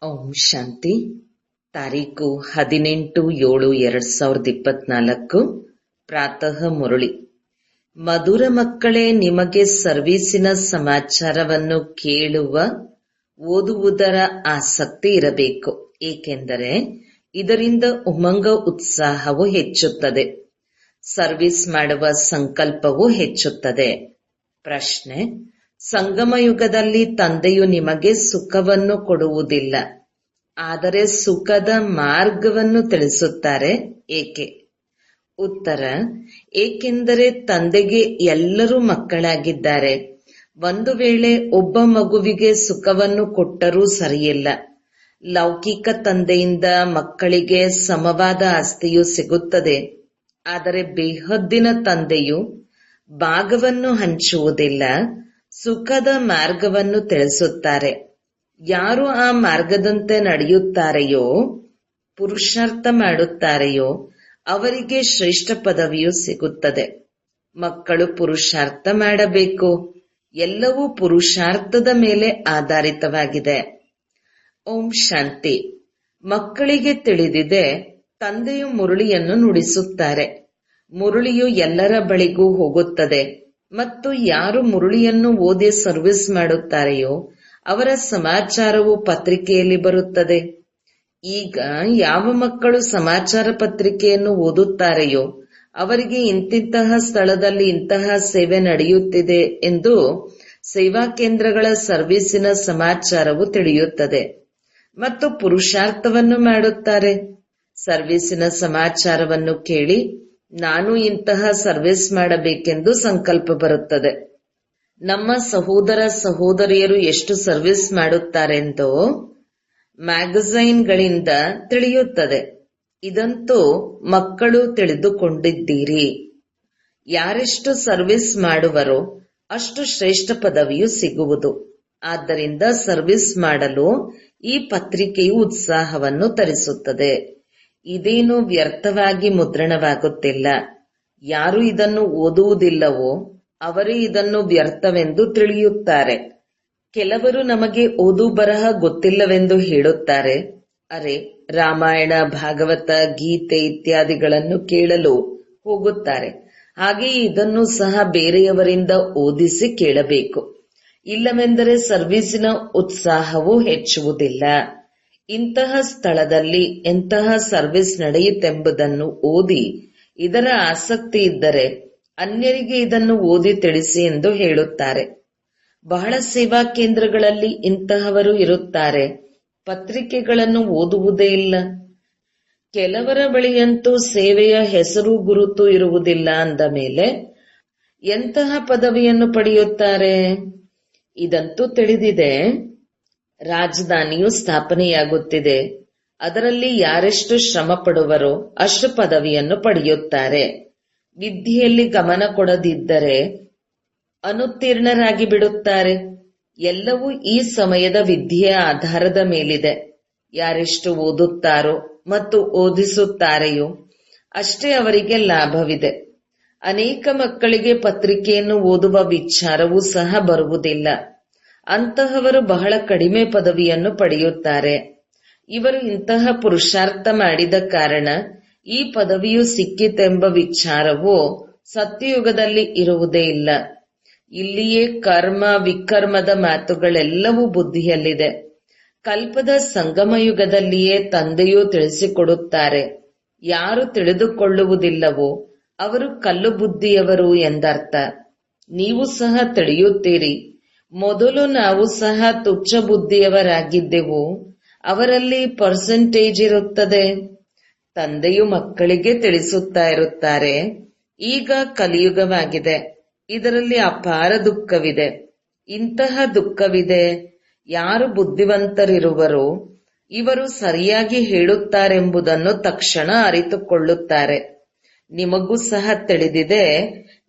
ಓಂ ಶಾಂತಿ. ತಾರೀಕು 18/7/2024. ಪ್ರಾತಃ ಮುರಳಿ. ಮಧುರ ಮಕ್ಕಳೇ, ನಿಮಗೆ ಸರ್ವೀಸಿನ ಸಮಾಚಾರವನ್ನು ಕೇಳುವ ಓದುವುದರ ಆಸಕ್ತಿ ಇರಬೇಕು. ಏಕೆಂದರೆ ಇದರಿಂದ ಉಮಂಗ ಉತ್ಸಾಹವು ಹೆಚ್ಚುತ್ತದೆ, ಸರ್ವಿಸ್ ಮಾಡುವ ಸಂಕಲ್ಪವೂ ಹೆಚ್ಚುತ್ತದೆ. ಪ್ರಶ್ನೆ: ಸಂಗಮ ಯುಗದಲ್ಲಿ ತಂದೆಯು ನಿಮಗೆ ಸುಖವನ್ನು ಕೊಡುವುದಿಲ್ಲ, ಆದರೆ ಸುಖದ ಮಾರ್ಗವನ್ನು ತಿಳಿಸುತ್ತಾರೆ. ಏಕೆ? ಉತ್ತರ: ಏಕೆಂದರೆ ತಂದೆಗೆ ಎಲ್ಲರೂ ಮಕ್ಕಳಾಗಿದ್ದಾರೆ. ಒಂದು ವೇಳೆ ಒಬ್ಬ ಮಗುವಿಗೆ ಸುಖವನ್ನು ಕೊಟ್ಟರೂ ಸರಿಯಿಲ್ಲ. ಲೌಕಿಕ ತಂದೆಯಿಂದ ಮಕ್ಕಳಿಗೆ ಸಮವಾದ ಆಸ್ತಿಯು ಸಿಗುತ್ತದೆ, ಆದರೆ ಬೇಹದ್ದಿನ ತಂದೆಯು ಭಾಗವನ್ನು ಹಂಚುವುದಿಲ್ಲ, ಸುಖದ ಮಾರ್ಗವನ್ನು ತಿಳಿಸುತ್ತಾರೆ. ಯಾರು ಆ ಮಾರ್ಗದಂತೆ ನಡೆಯುತ್ತಾರೆಯೋ, ಪುರುಷಾರ್ಥ ಮಾಡುತ್ತಾರೆಯೋ, ಅವರಿಗೆ ಶ್ರೇಷ್ಠ ಪದವಿಯು ಸಿಗುತ್ತದೆ. ಮಕ್ಕಳು ಪುರುಷಾರ್ಥ ಮಾಡಬೇಕು. ಎಲ್ಲವೂ ಪುರುಷಾರ್ಥದ ಮೇಲೆ ಆಧಾರಿತವಾಗಿದೆ. ಓಂ ಶಾಂತಿ. ಮಕ್ಕಳಿಗೆ ತಿಳಿದಿದೆ, ತಂದೆಯು ಮುರಳಿಯನ್ನು ನುಡಿಸುತ್ತಾರೆ. ಮುರಳಿಯು ಎಲ್ಲರ ಬಳಿಗೂ ಹೋಗುತ್ತದೆ ಮತ್ತು ಯಾರು ಮುರಳಿಯನ್ನು ಓದಿ ಸರ್ವಿಸ್ ಮಾಡುತ್ತಾರೆಯೋ ಅವರ ಸಮಾಚಾರವು ಪತ್ರಿಕೆಯಲ್ಲಿ ಬರುತ್ತದೆ. ಈಗ ಯಾವ ಮಕ್ಕಳು ಸಮಾಚಾರ ಪತ್ರಿಕೆಯನ್ನು ಓದುತ್ತಾರೆಯೋ ಅವರಿಗೆ ಇಂತಿಂತಹ ಸ್ಥಳದಲ್ಲಿ ಇಂತಹ ಸೇವೆ ನಡೆಯುತ್ತಿದೆ ಎಂದು ಸೇವಾ ಕೇಂದ್ರಗಳ ಸರ್ವೀಸಿನ ಸಮಾಚಾರವು ತಿಳಿಯುತ್ತದೆ ಮತ್ತು ಪುರುಷಾರ್ಥವನ್ನು ಮಾಡುತ್ತಾರೆ. ಸರ್ವೀಸಿನ ಸಮಾಚಾರವನ್ನು ಕೇಳಿ ನಾನು ಇಂತಹ ಸರ್ವಿಸ್ ಮಾಡಬೇಕೆಂದು ಸಂಕಲ್ಪ ಬರುತ್ತದೆ. ನಮ್ಮ ಸಹೋದರ ಸಹೋದರಿಯರು ಎಷ್ಟು ಸರ್ವಿಸ್ ಮಾಡುತ್ತಾರೆಂದು ಮ್ಯಾಗಝೈನ್ಗಳಿಂದ ತಿಳಿಯುತ್ತದೆ. ಇದಂತೂ ಮಕ್ಕಳು ತಿಳಿದುಕೊಂಡಿದ್ದೀರಿ. ಯಾರೆಷ್ಟು ಸರ್ವಿಸ್ ಮಾಡುವರೋ ಅಷ್ಟು ಶ್ರೇಷ್ಠ ಪದವಿಯು ಸಿಗುವುದು. ಆದ್ದರಿಂದ ಸರ್ವಿಸ್ ಮಾಡಲು ಈ ಪತ್ರಿಕೆಯು ಉತ್ಸಾಹವನ್ನು ತರಿಸುತ್ತದೆ. ಇದೇನು ವ್ಯರ್ಥವಾಗಿ ಮುದ್ರಣವಾಗುತ್ತಿಲ್ಲ. ಯಾರು ಇದನ್ನು ಓದುವುದಿಲ್ಲವೋ ಅವರೇ ಇದನ್ನು ವ್ಯರ್ಥವೆಂದು ತಿಳಿಯುತ್ತಾರೆ. ಕೆಲವರು ನಮಗೆ ಓದು ಬರಹ ಗೊತ್ತಿಲ್ಲವೆಂದು ಹೇಳುತ್ತಾರೆ. ಅರೆ, ರಾಮಾಯಣ, ಭಾಗವತ, ಗೀತೆ ಇತ್ಯಾದಿಗಳನ್ನು ಕೇಳಲು ಹೋಗುತ್ತಾರೆ. ಹಾಗೆಯೇ ಇದನ್ನು ಸಹ ಬೇರೆಯವರಿಂದ ಓದಿಸಿ ಕೇಳಬೇಕು. ಇಲ್ಲವೆಂದರೆ ಸರ್ವೀಸಿನ ಉತ್ಸಾಹವೂ ಹೆಚ್ಚುವುದಿಲ್ಲ. ಇಂತಹ ಸ್ಥಳದಲ್ಲಿ ಎಂತಹ ಸರ್ವಿಸ್ ನಡೆಯುತ್ತೆಂಬುದನ್ನು ಓದಿ ಇದರ ಆಸಕ್ತಿ ಇದ್ದರೆ ಅನ್ಯರಿಗೆ ಇದನ್ನು ಓದಿ ತಿಳಿಸಿ ಎಂದು ಹೇಳುತ್ತಾರೆ. ಬಹಳ ಸೇವಾ ಕೇಂದ್ರಗಳಲ್ಲಿ ಇಂತಹವರು ಇರುತ್ತಾರೆ. ಪತ್ರಿಕೆಗಳನ್ನು ಓದುವುದೇ ಇಲ್ಲ. ಕೆಲವರ ಬಳಿಯಂತೂ ಸೇವೆಯ ಹೆಸರು ಗುರುತು ಇರುವುದಿಲ್ಲ. ಅಂದ ಮೇಲೆ ಎಂತಹ ಪದವಿಯನ್ನು ಪಡೆಯುತ್ತಾರೆ? ಇದಂತೂ ತಿಳಿದಿದೆ. ರಾಜಧಾನಿಯು ಸ್ಥಾಪನೆಯಾಗುತ್ತಿದೆ. ಅದರಲ್ಲಿ ಯಾರೆಷ್ಟು ಶ್ರಮ ಪಡುವರೋ ಅಷ್ಟು ಪದವಿಯನ್ನು ಪಡೆಯುತ್ತಾರೆ. ವಿದ್ಯೆಯಲ್ಲಿ ಗಮನ ಕೊಡದಿದ್ದರೆ ಅನುತ್ತೀರ್ಣರಾಗಿ ಬಿಡುತ್ತಾರೆ. ಎಲ್ಲವೂ ಈ ಸಮಯದ ವಿದ್ಯೆಯ ಆಧಾರದ ಮೇಲಿದೆ. ಯಾರೆಷ್ಟು ಓದುತ್ತಾರೋ ಮತ್ತು ಓದಿಸುತ್ತಾರೆಯೋ ಅಷ್ಟೇ ಅವರಿಗೆ ಲಾಭವಿದೆ. ಅನೇಕ ಮಕ್ಕಳಿಗೆ ಪತ್ರಿಕೆಯನ್ನು ಓದುವ ವಿಚಾರವೂ ಸಹ ಬರುವುದಿಲ್ಲ. ಅಂತಹವರು ಬಹಳ ಕಡಿಮೆ ಪದವಿಯನ್ನು ಪಡೆಯುತ್ತಾರೆ. ಇವರು ಇಂತಹ ಪುರುಷಾರ್ಥ ಮಾಡಿದ ಕಾರಣ ಈ ಪದವಿಯು ಸಿಕ್ಕಿತೆಂಬ ವಿಚಾರವು ಸತ್ಯಯುಗದಲ್ಲಿ ಇರುವುದೇ ಇಲ್ಲ. ಇಲ್ಲಿಯೇ ಕರ್ಮ ವಿಕರ್ಮದ ಮಾತುಗಳೆಲ್ಲವೂ ಬುದ್ಧಿಯಲ್ಲಿದೆ. ಕಲ್ಪದ ಸಂಗಮ ಯುಗದಲ್ಲಿಯೇ ತಂದೆಯೂ ತಿಳಿಸಿಕೊಡುತ್ತಾರೆ. ಯಾರು ತಿಳಿದುಕೊಳ್ಳುವುದಿಲ್ಲವೋ ಅವರು ಕಲ್ಲು ಬುದ್ಧಿಯವರು ಎಂದರ್ಥ. ನೀವು ಸಹ ತಿಳಿಯುತ್ತೀರಿ. ಮೊದಲು ನಾವು ಸಹ ತುಚ್ಛ ಬುದ್ಧಿಯವರಾಗಿದ್ದೆವು. ಅವರಲ್ಲಿ ಪರ್ಸೆಂಟೇಜ್ ಇರುತ್ತದೆ. ತಂದೆಯು ಮಕ್ಕಳಿಗೆ ತಿಳಿಸುತ್ತಾ ಇರುತ್ತಾರೆ, ಈಗ ಕಲಿಯುಗವಾಗಿದೆ. ಇದರಲ್ಲಿ ಅಪಾರ ದುಃಖವಿದೆ. ಇಂತಹ ದುಃಖವಿದೆ. ಯಾರು ಬುದ್ಧಿವಂತರಿರುವರೋ ಇವರು ಸರಿಯಾಗಿ ಹೇಳುತ್ತಾರೆಂಬುದನ್ನು ತಕ್ಷಣ ಅರಿತುಕೊಳ್ಳುತ್ತಾರೆ. ನಿಮಗೂ ಸಹ ತಿಳಿದಿದೆ,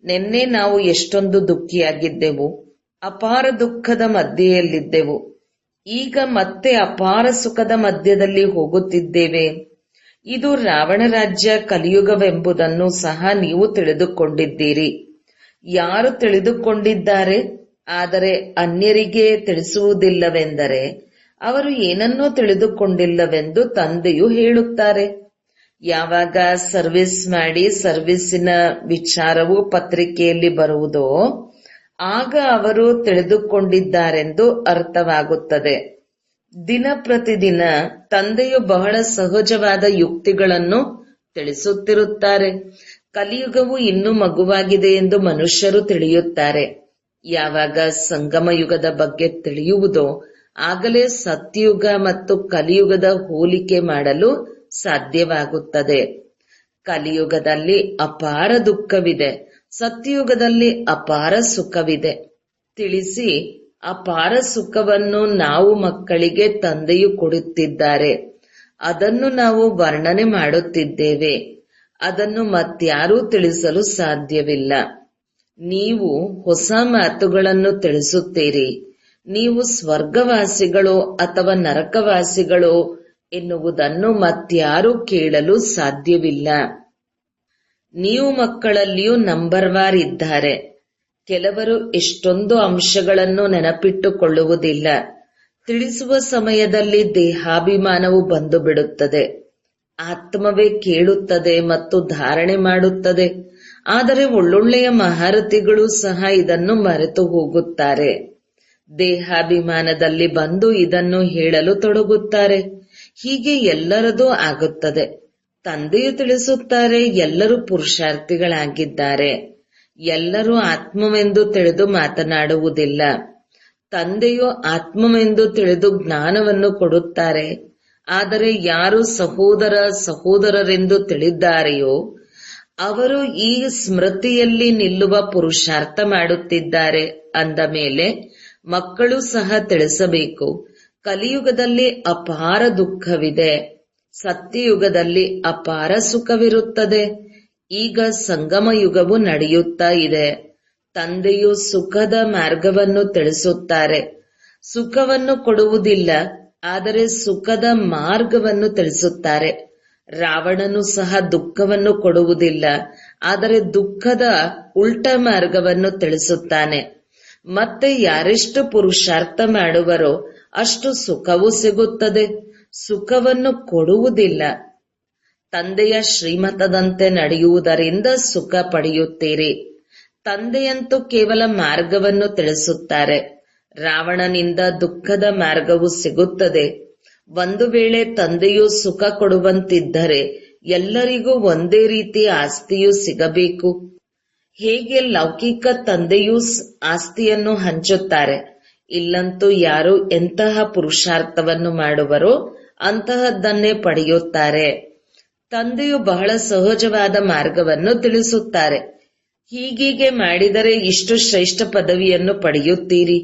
ನಿನ್ನೆ ನಾವು ಎಷ್ಟೊಂದು ದುಃಖಿಯಾಗಿದ್ದೆವು, ಅಪಾರ ದುಃಖದ ಮಧ್ಯೆಯಲ್ಲಿದ್ದೆವು. ಈಗ ಮತ್ತೆ ಅಪಾರ ಸುಖದ ಮಧ್ಯದಲ್ಲಿ ಹೋಗುತ್ತಿದ್ದೇವೆ. ಇದು ರಾವಣ ರಾಜ್ಯ ಕಲಿಯುಗವೆಂಬುದನ್ನು ಸಹ ನೀವು ತಿಳಿದುಕೊಂಡಿದ್ದೀರಿ. ಯಾರು ತಿಳಿದುಕೊಂಡಿದ್ದಾರೆ ಆದರೆ ಅನ್ಯರಿಗೆ ತಿಳಿಸುವುದಿಲ್ಲವೆಂದರೆ ಅವರು ಏನನ್ನೂ ತಿಳಿದುಕೊಂಡಿಲ್ಲವೆಂದು ತಂದೆಯು ಹೇಳುತ್ತಾರೆ. ಯಾವಾಗ ಸರ್ವಿಸ್ ಮಾಡಿ ಸರ್ವಿಸಿನ ವಿಚಾರವು ಪತ್ರಿಕೆಯಲ್ಲಿ ಬರುವುದೋ ಆಗ ಅವರು ತಿಳಿದುಕೊಂಡಿದ್ದಾರೆಂದು ಅರ್ಥವಾಗುತ್ತದೆ. ದಿನ ಪ್ರತಿದಿನ ತಂದೆಯು ಬಹಳ ಸಹಜವಾದ ಯುಕ್ತಿಗಳನ್ನು ತಿಳಿಸುತ್ತಿರುತ್ತಾರೆ. ಕಲಿಯುಗವು ಇನ್ನೂ ಮಗುವಾಗಿದೆ ಎಂದು ಮನುಷ್ಯರು ತಿಳಿಯುತ್ತಾರೆ. ಯಾವಾಗ ಸಂಗಮ ಯುಗದ ಬಗ್ಗೆ ತಿಳಿಯುವುದೋ ಆಗಲೇ ಸತ್ಯುಗ ಮತ್ತು ಕಲಿಯುಗದ ಹೋಲಿಕೆ ಮಾಡಲು ಸಾಧ್ಯವಾಗುತ್ತದೆ. ಕಲಿಯುಗದಲ್ಲಿ ಅಪಾರ ದುಃಖವಿದೆ, ಸತ್ಯಯುಗದಲ್ಲಿ ಅಪಾರ ಸುಖವಿದೆ. ತಿಳಿಸಿ, ಅಪಾರ ಸುಖವನ್ನು ನಾವು ಮಕ್ಕಳಿಗೆ ತಂದೆಯು ಕೊಡುತ್ತಿದ್ದಾರೆ. ಅದನ್ನು ನಾವು ವರ್ಣನೆ ಮಾಡುತ್ತಿದ್ದೇವೆ. ಅದನ್ನು ಮತ್ಯಾರೂ ತಿಳಿಸಲು ಸಾಧ್ಯವಿಲ್ಲ. ನೀವು ಹೊಸ ಮಾತುಗಳನ್ನು ತಿಳಿಸುತ್ತೀರಿ. ನೀವು ಸ್ವರ್ಗವಾಸಿಗಳು ಅಥವಾ ನರಕವಾಸಿಗಳು ಎನ್ನುವುದನ್ನು ಮತ್ಯಾರೂ ಕೇಳಲು ಸಾಧ್ಯವಿಲ್ಲ. ನೀವು ಮಕ್ಕಳಲ್ಲಿಯೂ ನಂಬರ್ವಾರ್ ಇದ್ದಾರೆ. ಕೆಲವರು ಎಷ್ಟೊಂದು ಅಂಶಗಳನ್ನು ನೆನಪಿಟ್ಟುಕೊಳ್ಳುವುದಿಲ್ಲ. ತಿಳಿಸುವ ಸಮಯದಲ್ಲಿ ದೇಹಾಭಿಮಾನವು ಬಂದು ಬಿಡುತ್ತದೆ. ಆತ್ಮವೇ ಕೇಳುತ್ತದೆ ಮತ್ತು ಧಾರಣೆ ಮಾಡುತ್ತದೆ. ಆದರೆ ಒಳ್ಳೊಳ್ಳೆಯ ಮಹಾರಥಿಗಳು ಸಹ ಇದನ್ನು ಮರೆತು ಹೋಗುತ್ತಾರೆ. ದೇಹಾಭಿಮಾನದಲ್ಲಿ ಬಂದು ಇದನ್ನು ಹೇಳಲು ತೊಡಗುತ್ತಾರೆ. ಹೀಗೆ ಎಲ್ಲರದೂ ಆಗುತ್ತದೆ. ತಂದೆಯು ತಿಳಿಸುತ್ತಾರೆ, ಎಲ್ಲರೂ ಪುರುಷಾರ್ಥಿಗಳಾಗಿದ್ದಾರೆ. ಎಲ್ಲರೂ ಆತ್ಮವೆಂದು ತಿಳಿದು ಮಾತನಾಡುವುದಿಲ್ಲ. ತಂದೆಯು ಆತ್ಮವೆಂದು ತಿಳಿದು ಜ್ಞಾನವನ್ನು ಕೊಡುತ್ತಾರೆ. ಆದರೆ ಯಾರು ಸಹೋದರರೆಂದು ತಿಳಿದ್ದಾರೆಯೋ ಅವರು ಈ ಸ್ಮೃತಿಯಲ್ಲಿ ನಿಲ್ಲುವ ಪುರುಷಾರ್ಥ ಮಾಡುತ್ತಿದ್ದಾರೆ. ಅಂದ ಮೇಲೆ ಮಕ್ಕಳು ಸಹ ತಿಳಿಸಬೇಕು, ಕಲಿಯುಗದಲ್ಲಿ ಅಪಾರ ದುಃಖವಿದೆ, ಸತ್ಯಯುಗದಲ್ಲಿ ಅಪಾರ ಸುಖವಿರುತ್ತದೆ. ಈಗ ಸಂಗಮ ಯುಗವು ನಡೆಯುತ್ತಾ ಇದೆ. ತಂದೆಯು ಸುಖದ ಮಾರ್ಗವನ್ನು ತಿಳಿಸುತ್ತಾರೆ. ಸುಖವನ್ನು ಕೊಡುವುದಿಲ್ಲ, ಆದರೆ ಸುಖದ ಮಾರ್ಗವನ್ನು ತಿಳಿಸುತ್ತಾರೆ. ರಾವಣನು ಸಹ ದುಃಖವನ್ನು ಕೊಡುವುದಿಲ್ಲ, ಆದರೆ ದುಃಖದ ಉಲ್ಟ ಮಾರ್ಗವನ್ನು ತಿಳಿಸುತ್ತಾನೆ. ಮತ್ತೆ ಯಾರೆಷ್ಟು ಪುರುಷಾರ್ಥ ಮಾಡುವರೋ ಅಷ್ಟು ಸುಖವೂ ಸಿಗುತ್ತದೆ. ಸುಖವನ್ನು ಕೊಡುವುದಿಲ್ಲ. ತಂದೆಯ ಶ್ರೀಮತದಂತೆ ನಡೆಯುವುದರಿಂದ ಸುಖ ಪಡೆಯುತ್ತೀರಿ. ತಂದೆಯಂತೂ ಕೇವಲ ಮಾರ್ಗವನ್ನು ತಿಳಿಸುತ್ತಾರೆ. ರಾವಣನಿಂದ ದುಃಖದ ಮಾರ್ಗವು ಸಿಗುತ್ತದೆ. ಒಂದು ವೇಳೆ ತಂದೆಯು ಸುಖ ಕೊಡುವಂತಿದ್ದರೆ ಎಲ್ಲರಿಗೂ ಒಂದೇ ರೀತಿ ಆಸ್ತಿಯು ಸಿಗಬೇಕು. ಹೇಗೆ ಲೌಕಿಕ ತಂದೆಯೂ ಆಸ್ತಿಯನ್ನು ಹಂಚುತ್ತಾರೆ. ಇಲ್ಲಂತೂ ಯಾರು ಎಂತಹ ಪುರುಷಾರ್ಥವನ್ನು ಮಾಡುವರೋ ಅಂತಹದ್ದನ್ನೇ ಪಡೆಯುತ್ತಾರೆ. ತಂದೆಯು ಬಹಳ ಸಹಜವಾದ ಮಾರ್ಗವನ್ನು ತಿಳಿಸುತ್ತಾರೆ. ಹೀಗೀಗೆ ಮಾಡಿದರೆ ಇಷ್ಟು ಶ್ರೇಷ್ಠ ಪದವಿಯನ್ನು ಪಡೆಯುತ್ತೀರಿ.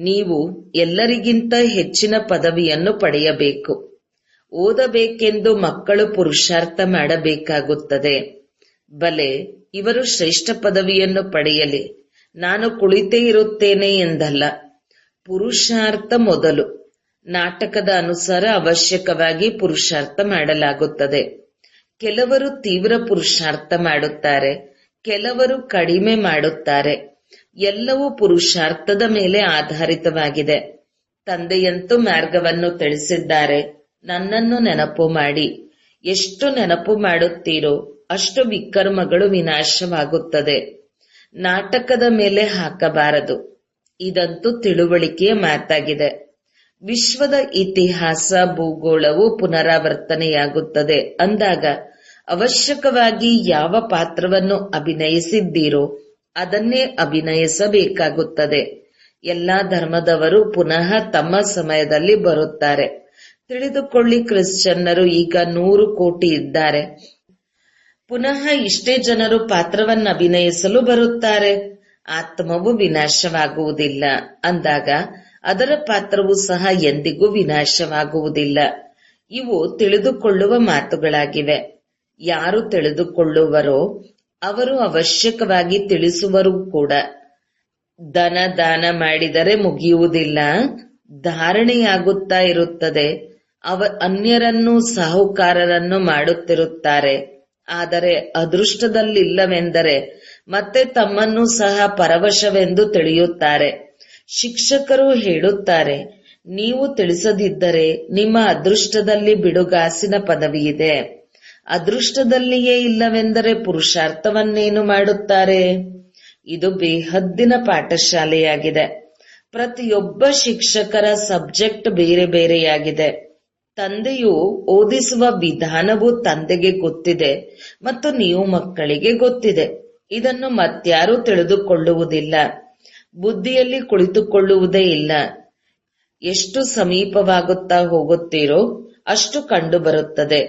ನೀವು ಎಲ್ಲರಿಗಿಂತ ಹೆಚ್ಚಿನ ಪದವಿಯನ್ನು ಪಡೆಯಬೇಕು. ಓದಬೇಕೆಂದು ಮಕ್ಕಳು ಪುರುಷಾರ್ಥ ಮಾಡಬೇಕಾಗುತ್ತದೆ. ಬಲೆ, ಇವರು ಶ್ರೇಷ್ಠ ಪದವಿಯನ್ನು ಪಡೆಯಲಿ, ನಾನು ಕುಳಿತೇ ಇರುತ್ತೇನೆ ಎಂದಲ್ಲ. ಪುರುಷಾರ್ಥ ಮೊದಲು. ನಾಟಕದ ಅನುಸಾರ ಅವಶ್ಯಕವಾಗಿ ಪುರುಷಾರ್ಥ ಮಾಡಲಾಗುತ್ತದೆ. ಕೆಲವರು ತೀವ್ರ ಪುರುಷಾರ್ಥ ಮಾಡುತ್ತಾರೆ, ಕೆಲವರು ಕಡಿಮೆ ಮಾಡುತ್ತಾರೆ. ಎಲ್ಲವೂ ಪುರುಷಾರ್ಥದ ಮೇಲೆ ಆಧಾರಿತವಾಗಿದೆ. ತಂದೆಯಂತೂ ಮಾರ್ಗವನ್ನು ತಿಳಿಸಿದ್ದಾರೆ. ನನ್ನನ್ನು ನೆನಪು ಮಾಡಿ. ಎಷ್ಟು ನೆನಪು ಮಾಡುತ್ತೀರೋ ಅಷ್ಟು ವಿಕರ್ಮಗಳು ವಿನಾಶವಾಗುತ್ತದೆ. ನಾಟಕದ ಮೇಲೆ ಹಾಕಬಾರದು. ಇದಂತೂ ತಿಳುವಳಿಕೆಯ ಮಾತಾಗಿದೆ. ವಿಶ್ವದ ಇತಿಹಾಸ ಭೂಗೋಳವು ಪುನರಾವರ್ತನೆಯಾಗುತ್ತದೆ ಅಂದಾಗ ಅವಶ್ಯಕವಾಗಿ ಯಾವ ಪಾತ್ರವನ್ನು ಅಭಿನಯಿಸಿದ್ದೀರೋ ಅದನ್ನೇ ಅಭಿನಯಿಸಬೇಕಾಗುತ್ತದೆ. ಎಲ್ಲಾ ಧರ್ಮದವರು ಪುನಃ ತಮ್ಮ ಸಮಯದಲ್ಲಿ ಬರುತ್ತಾರೆ. ತಿಳಿದುಕೊಳ್ಳಿ, ಕ್ರಿಶ್ಚಿಯನ್ನರು ಈಗ 100 ಕೋಟಿ ಇದ್ದಾರೆ. ಪುನಃ ಇಷ್ಟೇ ಜನರು ಪಾತ್ರವನ್ನು ಅಭಿನಯಿಸಲು ಬರುತ್ತಾರೆ. ಆತ್ಮವು ವಿನಾಶವಾಗುವುದಿಲ್ಲ ಅಂದಾಗ ಅದರ ಪಾತ್ರವೂ ಸಹ ಎಂದಿಗೂ ವಿನಾಶವಾಗುವುದಿಲ್ಲ. ಇವು ತಿಳಿದುಕೊಳ್ಳುವ ಮಾತುಗಳಾಗಿವೆ. ಯಾರು ತಿಳಿದುಕೊಳ್ಳುವರೋ ಅವರು ಅವಶ್ಯಕವಾಗಿ ತಿಳಿಸುವರು ಕೂಡ. ದಾನ ಮಾಡಿದರೆ ಮುಗಿಯುವುದಿಲ್ಲ, ಧಾರಣೆಯಾಗುತ್ತಾ ಇರುತ್ತದೆ. ಅನ್ಯರನ್ನು ಸಾಹುಕಾರರನ್ನು ಮಾಡುತ್ತಿರುತ್ತಾರೆ. ಆದರೆ ಅದೃಷ್ಟದಲ್ಲಿಲ್ಲವೆಂದರೆ ಮತ್ತೆ ತಮ್ಮನ್ನು ಸಹ ಪರವಶವೆಂದು ತಿಳಿಯುತ್ತಾರೆ. ಶಿಕ್ಷಕರು ಹೇಳುತ್ತಾರೆ, ನೀವು ತಿಳಿಸದಿದ್ದರೆ ನಿಮ್ಮ ಅದೃಷ್ಟದಲ್ಲಿ ಬಿಡುಗಾಸಿನ ಪದವಿ ಇದೆ. ಅದೃಷ್ಟದಲ್ಲಿಯೇ ಇಲ್ಲವೆಂದರೆ ಪುರುಷಾರ್ಥವನ್ನೇನು ಮಾಡುತ್ತಾರೆ? ಇದು ಬೇಹದ್ದಿನ ಪಾಠಶಾಲೆಯಾಗಿದೆ. ಪ್ರತಿಯೊಬ್ಬ ಶಿಕ್ಷಕರ ಸಬ್ಜೆಕ್ಟ್ ಬೇರೆ ಬೇರೆಯಾಗಿದೆ. ತಂದೆಯು ಓದಿಸುವ ವಿಧಾನವು ತಂದೆಗೆ ಗೊತ್ತಿದೆ ಮತ್ತು ನೀವು ಮಕ್ಕಳಿಗೆ ಗೊತ್ತಿದೆ. ಇದನ್ನು ಮತ್ಯಾರೂ ತಿಳಿದುಕೊಳ್ಳುವುದಿಲ್ಲ. ಬುದ್ಧಿಯಲ್ಲಿ ಕುಳಿತುಕೊಳ್ಳುವುದೇ ಇಲ್ಲ. ಎಷ್ಟು ಸಮೀಪವಾಗುತ್ತಾ ಹೋಗುತ್ತೀರೋ ಅಷ್ಟು ಕಂಡು ಬರುತ್ತದೆ.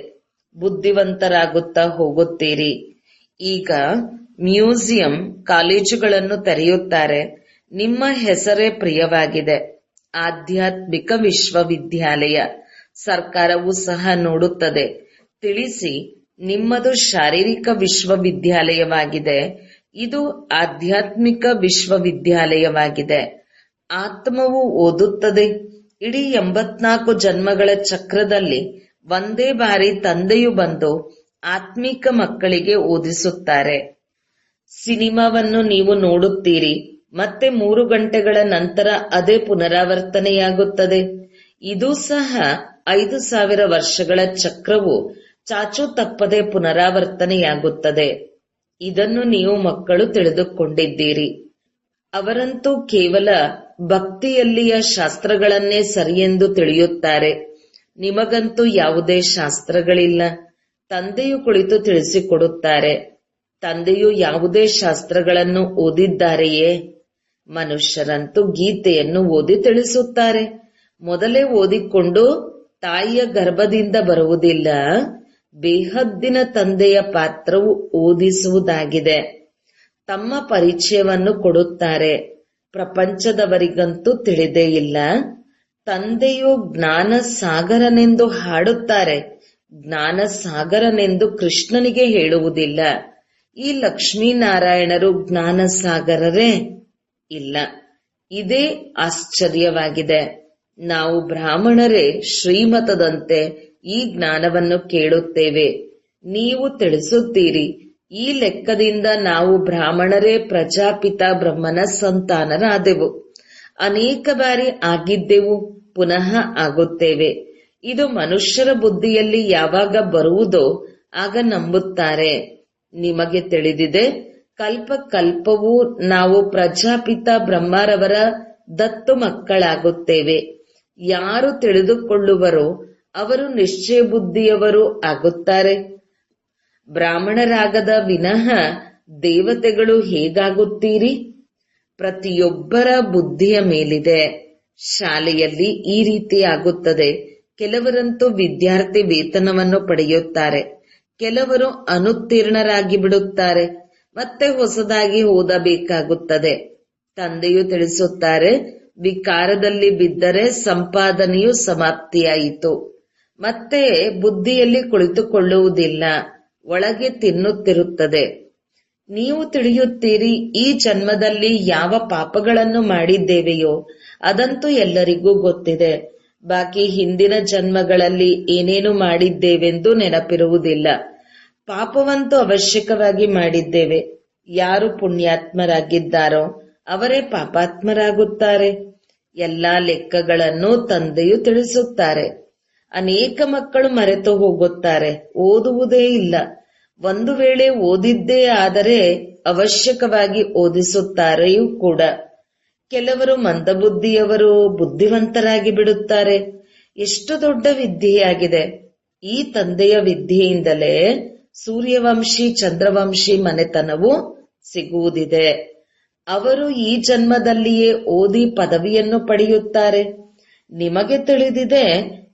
ಬುದ್ಧಿವಂತರಾಗುತ್ತಾ ಹೋಗುತ್ತೀರಿ. ಈಗ ಮ್ಯೂಸಿಯಂ, ಕಾಲೇಜುಗಳನ್ನು ತೆರೆಯುತ್ತಾರೆ. ನಿಮ್ಮ ಹೆಸರೇ ಪ್ರಿಯವಾಗಿದೆ. ಆಧ್ಯಾತ್ಮಿಕ ವಿಶ್ವವಿದ್ಯಾಲಯ ಸರ್ಕಾರವು ಸಹ ನೋಡುತ್ತದೆ. ತಿಳಿಸಿ, ನಿಮ್ಮದು ಶಾರೀರಿಕ ವಿಶ್ವವಿದ್ಯಾಲಯವಾಗಿದೆ. ಇದು ಆಧ್ಯಾತ್ಮಿಕ ವಿಶ್ವವಿದ್ಯಾಲಯವಾಗಿದೆ. ಆತ್ಮವು ಓದುತ್ತದೆ. ಇಡೀ 84 ಜನ್ಮಗಳ ಚಕ್ರದಲ್ಲಿ ಒಂದೇ ಬಾರಿ ತಂದೆಯು ಬಂದು ಆತ್ಮಿಕ ಮಕ್ಕಳಿಗೆ ಓದಿಸುತ್ತಾರೆ. ಸಿನಿಮಾವನ್ನು ನೀವು ನೋಡುತ್ತೀರಿ, ಮತ್ತೆ 3 ಗಂಟೆಗಳ ನಂತರ ಅದೇ ಪುನರಾವರ್ತನೆಯಾಗುತ್ತದೆ. ಇದು ಸಹ 5000 ವರ್ಷಗಳ ಚಕ್ರವು ಚಾಚು ತಪ್ಪದೆ ಪುನರಾವರ್ತನೆಯಾಗುತ್ತದೆ. ಇದನ್ನು ನೀವು ಮಕ್ಕಳು ತಿಳಿದುಕೊಂಡಿದ್ದೀರಿ. ಅವರಂತೂ ಕೇವಲ ಭಕ್ತಿಯಲ್ಲಿಯ ಶಾಸ್ತ್ರಗಳನ್ನೇ ಸರಿಯೆಂದು ತಿಳಿಯುತ್ತಾರೆ. ನಿಮಗಂತೂ ಯಾವುದೇ ಶಾಸ್ತ್ರಗಳಿಲ್ಲ. ತಂದೆಯು ಕುಳಿತು ತಿಳಿಸಿಕೊಡುತ್ತಾರೆ. ತಂದೆಯು ಯಾವುದೇ ಶಾಸ್ತ್ರಗಳನ್ನು ಓದಿದ್ದಾರೆಯೇ? ಮನುಷ್ಯರಂತೂ ಗೀತೆಯನ್ನು ಓದಿ ತಿಳಿಸುತ್ತಾರೆ. ಮೊದಲೇ ಓದಿಕೊಂಡು ತಾಯಿಯ ಗರ್ಭದಿಂದ ಬರುವುದಿಲ್ಲ. ಬೇಹದ್ದಿನ ತಂದೆಯ ಪಾತ್ರವು ಓದಿಸುವುದಾಗಿದೆ. ತಮ್ಮ ಪರಿಚಯವನ್ನು ಕೊಡುತ್ತಾರೆ. ಪ್ರಪಂಚದವರಿಗಂತೂ ತಿಳಿದೇ ಇಲ್ಲ. ತಂದೆಯು ಜ್ಞಾನ ಸಾಗರನೆಂದು ಹಾಡುತ್ತಾರೆ. ಜ್ಞಾನ ಸಾಗರನೆಂದು ಕೃಷ್ಣನಿಗೆ ಹೇಳುವುದಿಲ್ಲ. ಈ ಲಕ್ಷ್ಮೀನಾರಾಯಣರು ಜ್ಞಾನ ಸಾಗರರೇ? ಇಲ್ಲ. ಇದೇ ಆಶ್ಚರ್ಯವಾಗಿದೆ. ನಾವು ಬ್ರಾಹ್ಮಣರೇ ಶ್ರೀಮತದಂತೆ ಈ ಜ್ಞಾನವನ್ನು ಕೇಳುತ್ತೇವೆ. ನೀವು ತಿಳಿಸುತ್ತೀರಿ, ಈ ಲೆಕ್ಕದಿಂದ ನಾವು ಬ್ರಾಹ್ಮಣರೇ ಪ್ರಜಾಪಿತ ಬ್ರಹ್ಮನ ಸಂತಾನರಾದೆವು. ಅನೇಕ ಬಾರಿ ಆಗಿದ್ದೆವು, ಪುನಃ ಆಗುತ್ತೇವೆ. ಇದು ಮನುಷ್ಯರ ಬುದ್ಧಿಯಲ್ಲಿ ಯಾವಾಗ ಬರುವುದೋ ಆಗ ನಂಬುತ್ತಾರೆ. ನಿಮಗೆ ತಿಳಿದಿದೆ, ಕಲ್ಪ ಕಲ್ಪವೂ ನಾವು ಪ್ರಜಾಪಿತ ಬ್ರಹ್ಮರವರ ದತ್ತು ಮಕ್ಕಳಾಗುತ್ತೇವೆ. ಯಾರು ತಿಳಿದುಕೊಳ್ಳುವರೋ ಅವರು ನಿಶ್ಚಯ ಬುದ್ಧಿಯವರು ಆಗುತ್ತಾರೆ. ಬ್ರಾಹ್ಮಣರಾಗದ ವಿನಃ ದೇವತೆಗಳು ಹೇಗಾಗುತ್ತೀರಿ? ಪ್ರತಿಯೊಬ್ಬರ ಬುದ್ಧಿಯ ಮೇಲಿದೆ. ಶಾಲೆಯಲ್ಲಿ ಈ ರೀತಿ ಆಗುತ್ತದೆ. ಕೆಲವರಂತೂ ವಿದ್ಯಾರ್ಥಿ ವೇತನವನ್ನು ಪಡೆಯುತ್ತಾರೆ. ಕೆಲವರು ಅನುತ್ತೀರ್ಣರಾಗಿ ಬಿಡುತ್ತಾರೆ. ಮತ್ತೆ ಹೊಸದಾಗಿ ಓದಬೇಕಾಗುತ್ತದೆ. ತಂದೆಯು ತಿಳಿಸುತ್ತಾರೆ, ವಿಕಾರದಲ್ಲಿ ಬಿದ್ದರೆ ಸಂಪಾದನೆಯು ಸಮಾಪ್ತಿಯಾಯಿತು. ಮತ್ತೆ ಬುದ್ಧಿಯಲ್ಲಿ ಕುಳಿತುಕೊಳ್ಳುವುದಿಲ್ಲ, ಒಳಗೆ ತಿನ್ನುತ್ತಿರುತ್ತದೆ. ನೀವು ತಿಳಿಯುತ್ತೀರಿ, ಈ ಜನ್ಮದಲ್ಲಿ ಯಾವ ಪಾಪಗಳನ್ನು ಮಾಡಿದ್ದೇವೆಯೋ ಅದಂತೂ ಎಲ್ಲರಿಗೂ ಗೊತ್ತಿದೆ. ಬಾಕಿ ಹಿಂದಿನ ಜನ್ಮಗಳಲ್ಲಿ ಏನೇನು ಮಾಡಿದ್ದೇವೆಂದು ನೆನಪಿರುವುದಿಲ್ಲ. ಪಾಪವಂತೂ ಅವಶ್ಯಕವಾಗಿ ಮಾಡಿದ್ದೇವೆ. ಯಾರು ಪುಣ್ಯಾತ್ಮರಾಗಿದ್ದಾರೋ ಅವರೇ ಪಾಪಾತ್ಮರಾಗುತ್ತಾರೆ. ಎಲ್ಲಾ ಲೆಕ್ಕಗಳನ್ನು ತಂದೆಯು ತಿಳಿಸುತ್ತಾರೆ. ಅನೇಕ ಮಕ್ಕಳು ಮರೆತು ಹೋಗುತ್ತಾರೆ, ಓದುವುದೇ ಇಲ್ಲ. ಒಂದು ವೇಳೆ ಓದಿದ್ದೇ ಆದರೆ ಅವಶ್ಯಕವಾಗಿ ಓದಿಸುತ್ತಾರೆಯೂ ಕೂಡ. ಕೆಲವರು ಮಂದಬುದ್ಧಿಯವರು ಬುದ್ಧಿವಂತರಾಗಿ ಬಿಡುತ್ತಾರೆ. ಎಷ್ಟು ದೊಡ್ಡ ವಿದ್ಯೆಯಾಗಿದೆ! ಈ ತಂದೆಯ ವಿದ್ಯೆಯಿಂದಲೇ ಸೂರ್ಯವಂಶಿ ಚಂದ್ರವಂಶಿ ಮನೆತನವು ಸಿಗುವುದಿದೆ. ಅವರು ಈ ಜನ್ಮದಲ್ಲಿಯೇ ಓದಿ ಪದವಿಯನ್ನು ಪಡೆಯುತ್ತಾರೆ. ನಿಮಗೆ ತಿಳಿದಿದೆ,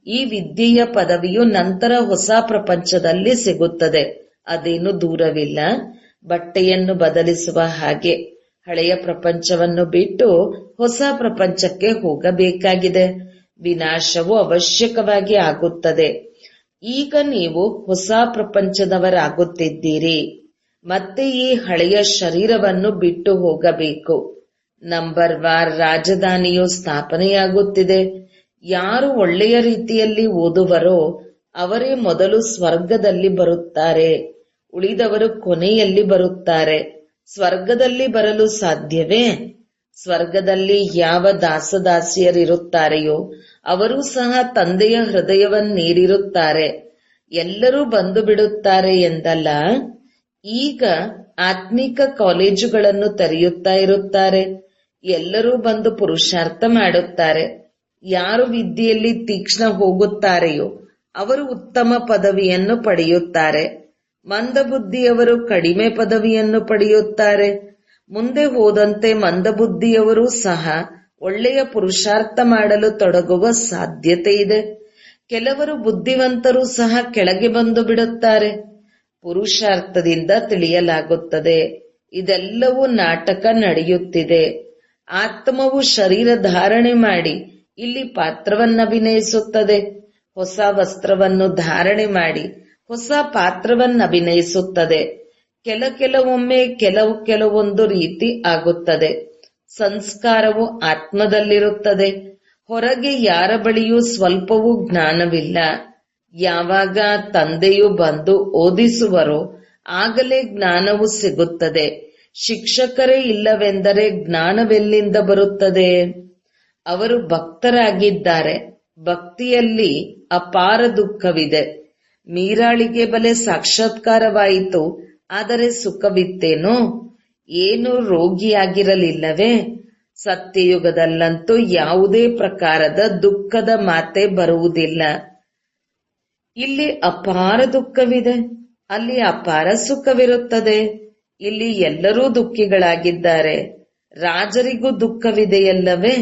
ಈ ವಿದ್ಯೆಯ ಪದವಿಯು ನಂತರ ಹೊಸ ಪ್ರಪಂಚದಲ್ಲಿ ಸಿಗುತ್ತದೆ. ಅದೇನು ದೂರವಿಲ್ಲ. ಬಟ್ಟೆಯನ್ನು ಬದಲಿಸುವ ಹಾಗೆ ಹಳೆಯ ಪ್ರಪಂಚವನ್ನು ಬಿಟ್ಟು ಹೊಸ ಪ್ರಪಂಚಕ್ಕೆ ಹೋಗಬೇಕಾಗಿದೆ. ವಿನಾಶವು ಅವಶ್ಯಕವಾಗಿ ಆಗುತ್ತದೆ. ಈಗ ನೀವು ಹೊಸ ಪ್ರಪಂಚದವರಾಗುತ್ತಿದ್ದೀರಿ. ಮತ್ತೆ ಈ ಹಳೆಯ ಶರೀರವನ್ನು ಬಿಟ್ಟು ಹೋಗಬೇಕು. ನಂಬರ್ ವಾರ್ ರಾಜಧಾನಿಯು ಸ್ಥಾಪನೆಯಾಗುತ್ತಿದೆ. ಯಾರು ಒಳ್ಳೆಯ ರೀತಿಯಲ್ಲಿ ಓದುವರೋ ಅವರೇ ಮೊದಲು ಸ್ವರ್ಗದಲ್ಲಿ ಬರುತ್ತಾರೆ. ಉಳಿದವರು ಕೊನೆಯಲ್ಲಿ ಬರುತ್ತಾರೆ. ಸ್ವರ್ಗದಲ್ಲಿ ಬರಲು ಸಾಧ್ಯವೇ? ಸ್ವರ್ಗದಲ್ಲಿ ಯಾವ ದಾಸದಾಸಿಯರಿರುತ್ತಾರೆಯೋ ಅವರೂ ಸಹ ತಂದೆಯ ಹೃದಯವನ್ನೇರಿರುತ್ತಾರೆ. ಎಲ್ಲರೂ ಬಂದು ಬಿಡುತ್ತಾರೆ ಎಂದಲ್ಲ, ಈಗ ಆತ್ಮಿಕ ಕಾಲೇಜುಗಳನ್ನು ತೆರೆಯುತ್ತಾ ಇರುತ್ತಾರೆ. ಎಲ್ಲರೂ ಬಂದು ಪುರುಷಾರ್ಥ ಮಾಡುತ್ತಾರೆ. ಯಾರು ವಿದ್ಯೆಯಲ್ಲಿ ತೀಕ್ಷ್ಣ ಹೋಗುತ್ತಾರೆಯೋ ಅವರು ಉತ್ತಮ ಪದವಿಯನ್ನು ಪಡೆಯುತ್ತಾರೆ. ಮಂದಬುದ್ಧಿಯವರು ಕಡಿಮೆ ಪದವಿಯನ್ನು ಪಡೆಯುತ್ತಾರೆ. ಮುಂದೆ ಹೋದಂತೆ ಮಂದಬುದ್ಧಿಯವರೂ ಸಹ ಒಳ್ಳೆಯ ಪುರುಷಾರ್ಥ ಮಾಡಲು ತೊಡಗುವ ಸಾಧ್ಯತೆ ಇದೆ. ಕೆಲವರು ಬುದ್ಧಿವಂತರೂ ಸಹ ಕೆಳಗೆ ಬಂದು ಬಿಡುತ್ತಾರೆ. ಪುರುಷಾರ್ಥದಿಂದ ತಿಳಿಯಲಾಗುತ್ತದೆ, ಇದೆಲ್ಲವೂ ನಾಟಕ ನಡೆಯುತ್ತಿದೆ. ಆತ್ಮವು ಶರೀರ ಧಾರಣೆ ಮಾಡಿ ಇಲ್ಲಿ ಪಾತ್ರವನ್ನಭಿನಯಿಸುತ್ತದೆ. ಹೊಸ ವಸ್ತ್ರವನ್ನು ಧಾರಣೆ ಮಾಡಿ ಹೊಸ ಪಾತ್ರವನ್ನಭಿನಯಿಸುತ್ತದೆ. ಕೆಲವೊಮ್ಮೆ ಕೆಲವೊಂದು ರೀತಿ ಆಗುತ್ತದೆ. ಸಂಸ್ಕಾರವು ಆತ್ಮದಲ್ಲಿರುತ್ತದೆ. ಹೊರಗೆ ಯಾರ ಬಳಿಯೂ ಸ್ವಲ್ಪವೂ ಜ್ಞಾನವಿಲ್ಲ. ಯಾವಾಗ ತಂದೆಯು ಬಂದು ಓದಿಸುವರೋ ಆಗಲೇ ಜ್ಞಾನವು ಸಿಗುತ್ತದೆ. ಶಿಕ್ಷಕರೇ ಇಲ್ಲವೆಂದರೆ ಜ್ಞಾನವೆಲ್ಲಿಂದ ಬರುತ್ತದೆ? ಅವರು ಭಕ್ತರಾಗಿದ್ದಾರೆ. ಭಕ್ತಿಯಲ್ಲಿ ಅಪಾರ ದುಃಖವಿದೆ. ಮೀರಾಳಿಗೆ ಬಲೆ ಸಾಕ್ಷಾತ್ಕಾರವಾಯಿತು, ಆದರೆ ಸುಖವಿತ್ತೇನೋ? ಏನು ರೋಗಿಯಾಗಿರಲಿಲ್ಲವೇ? ಸತ್ಯಯುಗದಲ್ಲಂತೂ ಯಾವುದೇ ಪ್ರಕಾರದ ದುಃಖದ ಮಾತೆ ಬರುವುದಿಲ್ಲ. ಇಲ್ಲಿ ಅಪಾರ ದುಃಖವಿದೆ, ಅಲ್ಲಿ ಅಪಾರ ಸುಖವಿರುತ್ತದೆ. ಇಲ್ಲಿ ಎಲ್ಲರೂ ದುಃಖಿಗಳಾಗಿದ್ದಾರೆ. ರಾಜರಿಗೂ ದುಃಖವಿದೆಯಲ್ಲವೇ?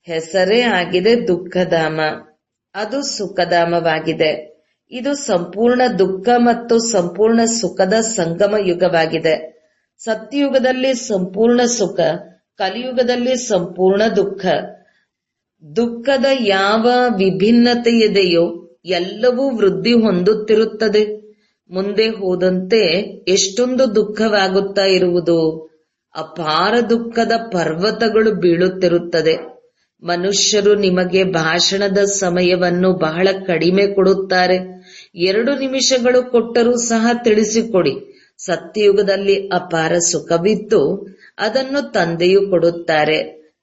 ಹೆಸರೇ ಆಗಿದೆ ದುಃಖಧಾಮ, ಅದು ಸುಖಧಾಮವಾಗಿದೆ. ಇದು ಸಂಪೂರ್ಣ ದುಃಖ ಮತ್ತು ಸಂಪೂರ್ಣ ಸುಖದ ಸಂಗಮ ಯುಗವಾಗಿದೆ. ಸತ್ಯಯುಗದಲ್ಲಿ ಸಂಪೂರ್ಣ ಸುಖ, ಕಲಿಯುಗದಲ್ಲಿ ಸಂಪೂರ್ಣ ದುಃಖ. ದುಃಖದ ಯಾವ ವಿಭಿನ್ನತೆ ಇದೆಯೋ ಎಲ್ಲವೂ ವೃದ್ಧಿ ಹೊಂದುತ್ತಿರುತ್ತದೆ. ಮುಂದೆ ಹೋದಂತೆ ಎಷ್ಟೊಂದು ದುಃಖವಾಗುತ್ತಾ ಇರುವುದು. ಅಪಾರ ದುಃಖದ ಪರ್ವತಗಳು ಬೀಳುತ್ತಿರುತ್ತದೆ. ಮನುಷ್ಯರು ನಿಮಗೆ ಭಾಷಣದ ಸಮಯವನ್ನು ಬಹಳ ಕಡಿಮೆ ಕೊಡುತ್ತಾರೆ. 2 ನಿಮಿಷಗಳು ಕೊಟ್ಟರೂ ಸಹ ತಿಳಿಸಿಕೊಡಿ. ಸತ್ಯಯುಗದಲ್ಲಿ ಅಪಾರ ಸುಖವಿತ್ತು, ಅದನ್ನು ತಂದೆಯು ಕೊಡುತ್ತಾರೆ.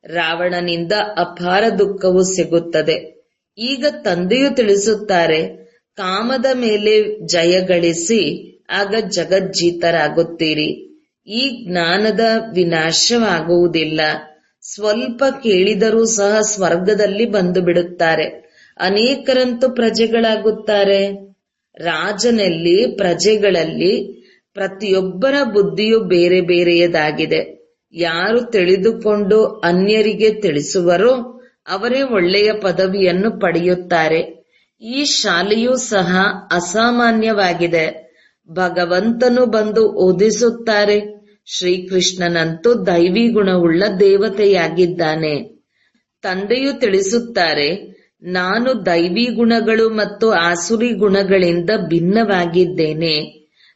ರಾವಣನಿಂದ ಅಪಾರ ದುಃಖವು ಸಿಗುತ್ತದೆ. ಈಗ ತಂದೆಯು ತಿಳಿಸುತ್ತಾರೆ, ಕಾಮದ ಮೇಲೆ ಜಯಗಳಿಸಿ, ಆಗ ಜಗಜ್ಜೀತರಾಗುತ್ತೀರಿ. ಈ ಜ್ಞಾನದ ವಿನಾಶವಾಗುವುದಿಲ್ಲ. ಸ್ವಲ್ಪ ಕೇಳಿದರೂ ಸಹ ಸ್ವರ್ಗದಲ್ಲಿ ಬಂದು ಬಿಡುತ್ತಾರೆ. ಅನೇಕರಂತೂ ಪ್ರಜೆಗಳಾಗುತ್ತಾರೆ. ರಾಜನಲ್ಲಿ, ಪ್ರಜೆಗಳಲ್ಲಿ ಪ್ರತಿಯೊಬ್ಬರ ಬುದ್ಧಿಯು ಬೇರೆ ಬೇರೆಯದಾಗಿದೆ. ಯಾರು ತಿಳಿದುಕೊಂಡು ಅನ್ಯರಿಗೆ ತಿಳಿಸುವರೋ ಅವರೇ ಒಳ್ಳೆಯ ಪದವಿಯನ್ನು ಪಡೆಯುತ್ತಾರೆ. ಈ ಶಾಲೆಯೂ ಸಹ ಅಸಾಮಾನ್ಯವಾಗಿದೆ. ಭಗವಂತನು ಬಂದು ಓದಿಸುತ್ತಾರೆ. ಶ್ರೀಕೃಷ್ಣನಂತೂ ದೈವಿ ಗುಣವುಳ್ಳ ದೇವತೆಯಾಗಿದ್ದಾನೆ. ತಂದೆಯು ತಿಳಿಸುತ್ತಾರೆ, ನಾನು ದೈವಿ ಗುಣಗಳು ಮತ್ತು ಆಸುರಿ ಗುಣಗಳಿಂದ ಭಿನ್ನವಾಗಿದ್ದೇನೆ.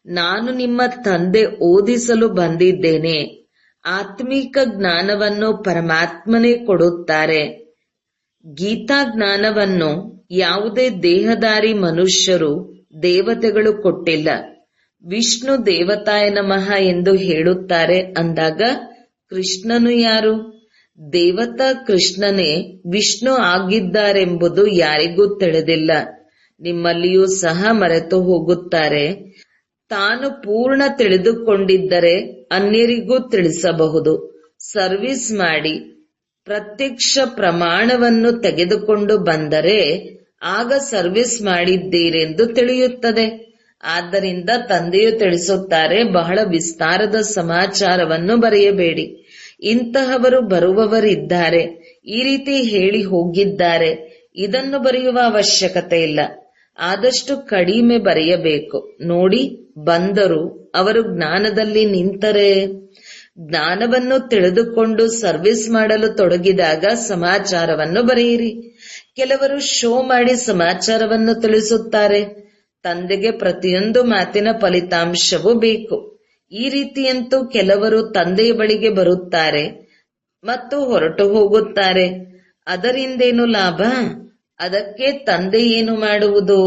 ನಾನು ನಿಮ್ಮ ತಂದೆ ಓದಿಸಲು ಬಂದಿದ್ದೇನೆ. ಆತ್ಮಿಕ ಜ್ಞಾನವನ್ನು ಪರಮಾತ್ಮನೇ ಕೊಡುತ್ತಾರೆ. ಗೀತಾ ಜ್ಞಾನವನ್ನು ಯಾವುದೇ ದೇಹಧಾರಿ ಮನುಷ್ಯರು, ದೇವತೆಗಳು ಕೊಟ್ಟಿಲ್ಲ. ವಿಷ್ಣು ದೇವತಾಯ ನಮಃ ಎಂದು ಹೇಳುತ್ತಾರೆ ಅಂದಾಗ ಕೃಷ್ಣನು ಯಾರು? ದೇವತಾ ಕೃಷ್ಣನೇ ವಿಷ್ಣು ಆಗಿದ್ದಾರೆಂಬುದು ಯಾರಿಗೂ ತಿಳಿದಿಲ್ಲ. ನಿಮ್ಮಲ್ಲಿಯೂ ಸಹ ಮರೆತು ಹೋಗುತ್ತಾರೆ. ತಾನು ಪೂರ್ಣ ತಿಳಿದುಕೊಂಡಿದ್ದರೆ ಅನ್ಯರಿಗೂ ತಿಳಿಸಬಹುದು. ಸರ್ವಿಸ್ ಮಾಡಿ ಪ್ರತ್ಯಕ್ಷ ಪ್ರಮಾಣವನ್ನು ತೆಗೆದುಕೊಂಡು ಬಂದರೆ ಆಗ ಸರ್ವಿಸ್ ಮಾಡಿದ್ದೀರೆಂದು ತಿಳಿಯುತ್ತದೆ. ಆದ್ದರಿಂದ ತಂದೆಯು ತಿಳಿಸುತ್ತಾರೆ, ಬಹಳ ವಿಸ್ತಾರದ ಸಮಾಚಾರವನ್ನು ಬರೆಯಬೇಡಿ. ಇಂತಹವರು ಬರುವವರಿದ್ದಾರೆ, ಈ ರೀತಿ ಹೇಳಿ ಹೋಗಿದ್ದಾರೆ. ಇದನ್ನು ಬರೆಯುವ ಅವಶ್ಯಕತೆ ಇಲ್ಲ. ಆದಷ್ಟು ಕಡಿಮೆ ಬರೆಯಬೇಕು. ನೋಡಿ, ಬಂದರು, ಅವರು ಜ್ಞಾನದಲ್ಲಿ ನಿಂತರೆ, ಜ್ಞಾನವನ್ನು ತಿಳಿದುಕೊಂಡು ಸರ್ವಿಸ್ ಮಾಡಲು ತೊಡಗಿದಾಗ ಸಮಾಚಾರವನ್ನು ಬರೆಯಿರಿ. ಕೆಲವರು ಶೋ ಮಾಡಿ ಸಮಾಚಾರವನ್ನು ತಿಳಿಸುತ್ತಾರೆ. ತಂದೆಗೆ ಪ್ರತಿಯೊಂದು ಮಾತಿನ ಫಲಿತಾಂಶವೂ ಬೇಕು. ಈ ರೀತಿಯಂತೂ ಕೆಲವರು ತಂದೆಯ ಬಳಿಗೆ ಬರುತ್ತಾರೆ ಮತ್ತು ಹೊರಟು ಹೋಗುತ್ತಾರೆ. ಅದರಿಂದೇನು ಲಾಭ? ಅದಕ್ಕೆ ತಂದೆ ಏನು ಮಾಡುವುದು?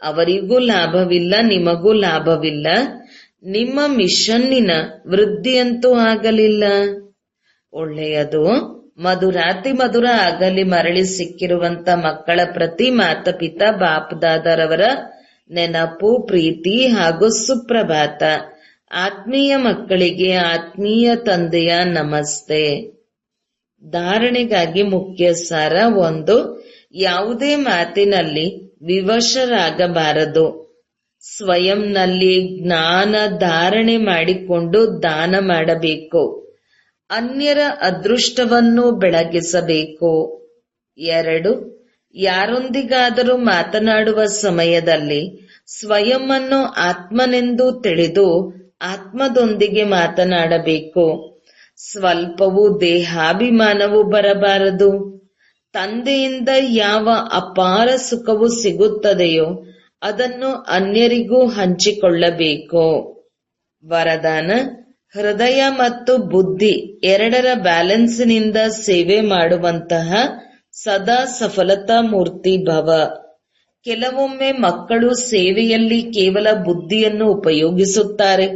ಅವರಿಗೂ ಲಾಭವಿಲ್ಲ, ನಿಮಗೂ ಲಾಭವಿಲ್ಲ. ನಿಮ್ಮ ಮಿಷನ್ನಿನ ವೃದ್ಧಿಯಂತೂ ಆಗಲಿಲ್ಲ. ಒಳ್ಳೆಯದು. ಮಧುರಾತಿ ಮಧುರ ಆಗಲಿ ಮರಳಿ ಸಿಕ್ಕಿರುವಂತ ಮಕ್ಕಳ ಪ್ರತಿ ಮಾತಾಪಿತಾ ಬಾಪ್ದಾದರವರ ನೆನಪು, ಪ್ರೀತಿ ಹಾಗೂ ಸುಪ್ರಭಾತ. ಆತ್ಮೀಯ ಮಕ್ಕಳಿಗೆ ಆತ್ಮೀಯ ತಂದೆಯ ನಮಸ್ತೆ. ಧಾರಣೆಗಾಗಿ ಮುಖ್ಯ ಸಾರ 1. ಯಾವುದೇ ಮಾತಿನಲ್ಲಿ ವಿವಶರಾಗಬಾರದು. ಸ್ವಯಂನಲ್ಲಿ ಜ್ಞಾನ ಧಾರಣೆ ಮಾಡಿಕೊಂಡು ದಾನ ಮಾಡಬೇಕು. ಅನ್ಯರ ಅದೃಷ್ಟವನ್ನು ಬೆಳಗಿಸಬೇಕು. 2. ಯಾರೊಂದಿಗಾದರೂ ಮಾತನಾಡುವ ಸಮಯದಲ್ಲಿ ಸ್ವಯಂವನ್ನು ಆತ್ಮನೆಂದು ತಿಳಿದು ಆತ್ಮದೊಂದಿಗೆ ಮಾತನಾಡಬೇಕು. ಸ್ವಲ್ಪವೂ ದೇಹಾಭಿಮಾನವು ಬರಬಾರದು. ತಂದೆಯಿಂದ ಯಾವ ಅಪಾರ ಸುಖವು ಸಿಗುತ್ತದೆಯೋ ಅದನ್ನು ಅನ್ಯರಿಗೂ ಹಂಚಿಕೊಳ್ಳಬೇಕು. ವರದಾನ: ಹೃದಯ ಮತ್ತು ಬುದ್ಧಿ ಎರಡರ ಬ್ಯಾಲೆನ್ಸಿನಿಂದ ಸೇವೆ ಮಾಡುವಂತಹ ಸದಾ ಸಫಲತಾ ಮೂರ್ತಿ ಭವ. ಕೆಲವೊಮ್ಮೆ ಮಕ್ಕಳು ಸೇವೆಯಲ್ಲಿ ಕೇವಲ ಬುದ್ಧಿಯನ್ನು ಉಪಯೋಗಿಸುತ್ತಾರೆ.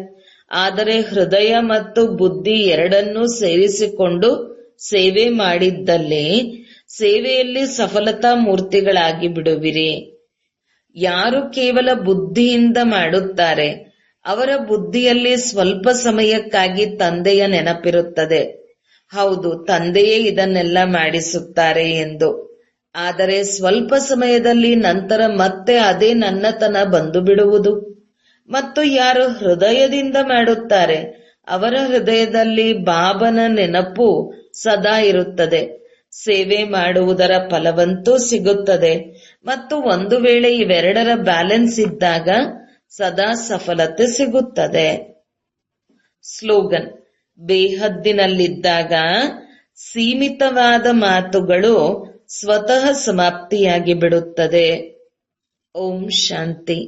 ಆದರೆ ಹೃದಯ ಮತ್ತು ಬುದ್ಧಿ ಎರಡನ್ನೂ ಸೇರಿಸಿಕೊಂಡು ಸೇವೆ ಮಾಡಿದ್ದಲ್ಲಿ ಸೇವೆಯಲ್ಲಿ ಸಫಲತಾ ಮೂರ್ತಿಗಳಾಗಿ ಬಿಡುವಿರಿ. ಯಾರು ಕೇವಲ ಬುದ್ಧಿಯಿಂದ ಮಾಡುತ್ತಾರೆ ಅವರ ಬುದ್ಧಿಯಲ್ಲಿ ಸ್ವಲ್ಪ ಸಮಯಕ್ಕಾಗಿ ತಂದೆಯ ನೆನಪಿರುತ್ತದೆ. ಹೌದು, ತಂದೆಯೇ ಇದನ್ನೆಲ್ಲ ಮಾಡಿಸುತ್ತಾರೆ ಎಂದು. ಆದರೆ ಸ್ವಲ್ಪ ಸಮಯದಲ್ಲಿ ನಂತರ ಮತ್ತೆ ಅದೇ ನನ್ನತನ ಬಂದು ಬಿಡುವುದು. ಮತ್ತು ಯಾರು ಹೃದಯದಿಂದ ಮಾಡುತ್ತಾರೆ ಅವರ ಹೃದಯದಲ್ಲಿ ಬಾಬನ ನೆನಪು ಸದಾ ಇರುತ್ತದೆ. ಸೇವೆ ಮಾಡುವುದರ ಫಲವಂತೂ ಸಿಗುತ್ತದೆ. ಮತ್ತು ಒಂದು ವೇಳೆ ಇವೆರಡರ ಬ್ಯಾಲೆನ್ಸ್ ಇದ್ದಾಗ ಸದಾ ಸಫಲತೆ ಸಿಗುತ್ತದೆ. ಸ್ಲೋಗನ್: ಬೇಹದ್ದಿನಲ್ಲಿದ್ದಾಗ ಸೀಮಿತವಾದ ಮಾತುಗಳು ಸ್ವತಃ ಸಮಾಪ್ತಿಯಾಗಿ ಬಿಡುತ್ತದೆ. ಓಂ ಶಾಂತಿ.